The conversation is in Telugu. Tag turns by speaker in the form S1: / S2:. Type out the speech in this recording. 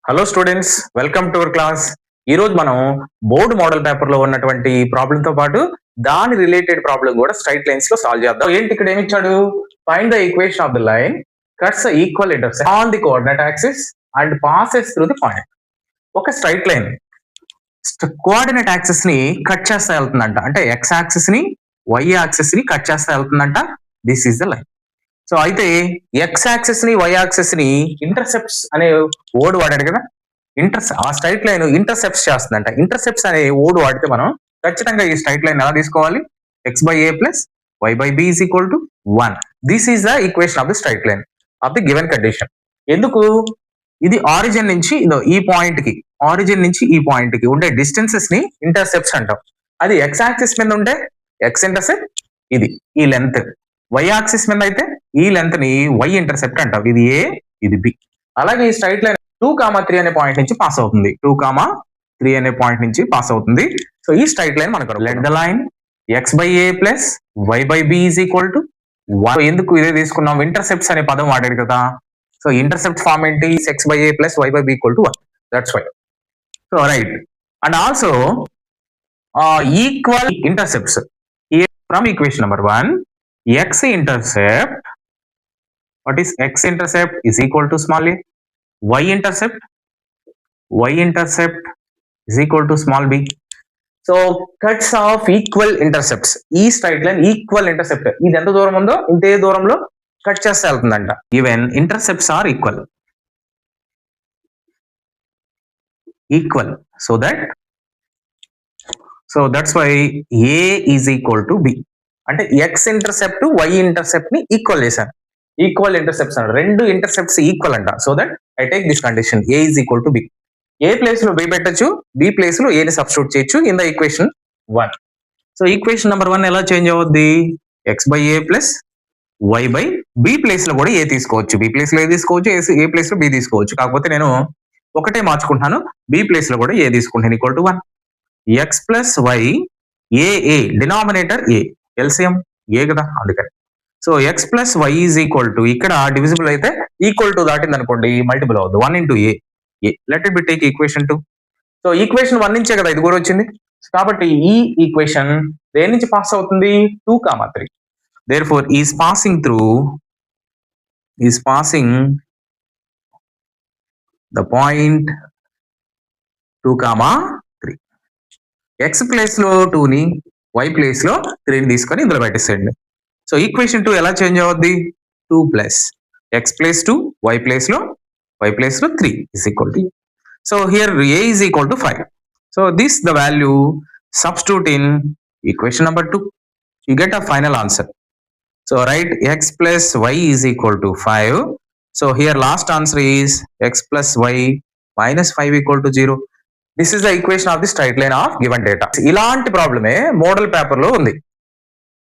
S1: Hello students, welcome to our class. ఈ రోజు మనం బోర్డు మోడల్ పేపర్ లో ఉన్నటువంటి ప్రాబ్లం తో పాటు దాని రిలేటెడ్ ప్రాబ్లం కూడా స్ట్రైట్ లైన్స్ లో సాల్వ్ చేద్దాం. ఏంటి ఇక్కడ ఏమి ఇచ్చాడు? Find the equation of the line cuts equal intersect on the coordinate axis and passes through the point. ఒక స్ట్రైట్ లైన్ కోఆర్డినేట్ యాక్సిస్ ని కట్ చేస్తా వెళ్తుందంట, అంటే ఎక్స్ యాక్సిస్ ని వై యాక్సిస్ ని కట్ చేస్తా వెళ్తుందంట. This is the line. So అయితే ఎక్స్ యాక్సిస్ ని వై యాక్సిస్ ని ఇంటర్సెప్ట్స్ అనే వర్డ్ వాడాడు కదా. ఆ స్ట్రైట్ లైన్ ఇంటర్సెప్ట్స్ చేస్తుందంట. ఇంటర్సెప్ట్స్ అనే వర్డ్ వాడితే మనం ఖచ్చితంగా ఈ స్ట్రైట్ లైన్ ఎలా తీసుకోవాలి? X by a plus y by b is equal to 1. This is the equation of the straight line of the given condition. ఎందుకు? ఇది ఆరిజిన్ నుంచి ఈ పాయింట్ కి, ఆరిజిన్ నుంచి ఈ పాయింట్ కి ఉండే డిస్టెన్సెస్ ని ఇంటర్సెప్ట్స్ అంటాం. అది ఎక్స్ యాక్సిస్ మీద ఉంటే ఎక్స్ ఇంటర్సెప్ట్ ఇది, ఈ లెంత్. వై యాక్సిస్ మీద అయితే ఈ లెంత్ ని వై ఇంటర్సెప్ట్ అంటాం. ఇది ఏ, ఇది బి. అలాగే ఈ స్ట్రైట్ లైన్ 2,3 అనే పాయింట్ నుంచి పాస్ అవుతుంది. 2,3 అనే పాయింట్ నుంచి పాస్ అవుతుంది. సో ఈ స్ట్రైట్ లైన్ మనకు let the line x by a plus y by b is equal to 1. ఎందుకు ఇదే తీసుకున్నాం? ఇంటర్సెప్ట్స్ అనే పదం వాడాడు కదా. సో ఇంటర్సెప్ట్ ఫార్మ్ ఏంటి? X by a plus y by b equal to 1. That's why. So right. And also equal intercepts from equation number 1. X-intercept, what is X-intercept is equal to small a. Y-intercept is equal to small b. So cuts of equal intercepts. ఈ స్ట్రైట్ లైన్ ఈక్వల్ ఇంటర్సెప్ట్ ఇది ఎంత దూరం ఉందో ఇంతే దూరంలో కట్ చేస్తే వెళ్తుందంట. Even intercepts are equal so that's why A is equal to B. అంటే ఎక్స్ ఇంటర్సెప్ట్ వై ఇంటర్సెప్ట్ ని ఈక్వల్ చేశాను. ఈక్వల్ ఇంటర్సెప్ట్స్ అంట, రెండు ఇంటర్సెప్ట్స్ ఈక్వల్ అంట. So that I take this condition a is equal to b. A place లో బి పెట్టచ్చు, బి ప్లేస్ లో ఏని సబ్స్టిట్యూట్ చేయొచ్చు in the equation 1. So equation number 1 ఎలా చేంజ్ అవుద్ది? X by a plus y by b place లో కూడా ఏ తీసుకోవచ్చు. బి ప్లేస్ లో ఏ తీసుకోవచ్చు, ఏ ప్లేస్ లో బి తీసుకోవచ్చు. కాకపోతే నేను ఒకటే మార్చుకుంటున్నాను, బి ప్లేస్ లో కూడా ఏ తీసుకుంటాను. Equal to 1. X plus y a denominator a, LCM a కదా, అందుకని. So x plus y is equal to, ఇక్కడ డివిజిబుల్ అయితే ఈక్వల్ టు దాటింది అనుకోండి మల్టిపుల్ అవుతుంది. 1 into a. Let it be take equation 2. So equation 1 నుంచే కదా ఇది కూడా వచ్చింది. కాబట్టి ఈ ఈక్వేషన్ దేని నుంచి పాస్ అవుతుంది? 2,3. therefore is passing the point 2,3. X place లో 2 ని, వై ప్లేస్ లో 3 తీసుకొని ఇందులో పెట్టేసేయండి. సో ఈక్వేషన్ 2 ఎలా చేంజ్ అవుద్ది? 2 plus x place 2, y place లో 3 is equal to. So here a is equal to 5. So this the value substitute in equation number 2. You get a final answer. So write x plus y is equal to 5. So here last answer is x plus y minus 5 equal to 0. This is the equation of the straight line of given data. ఇలాంటి ప్రాబ్లమే మోడల్ పేపర్ లో ఉంది.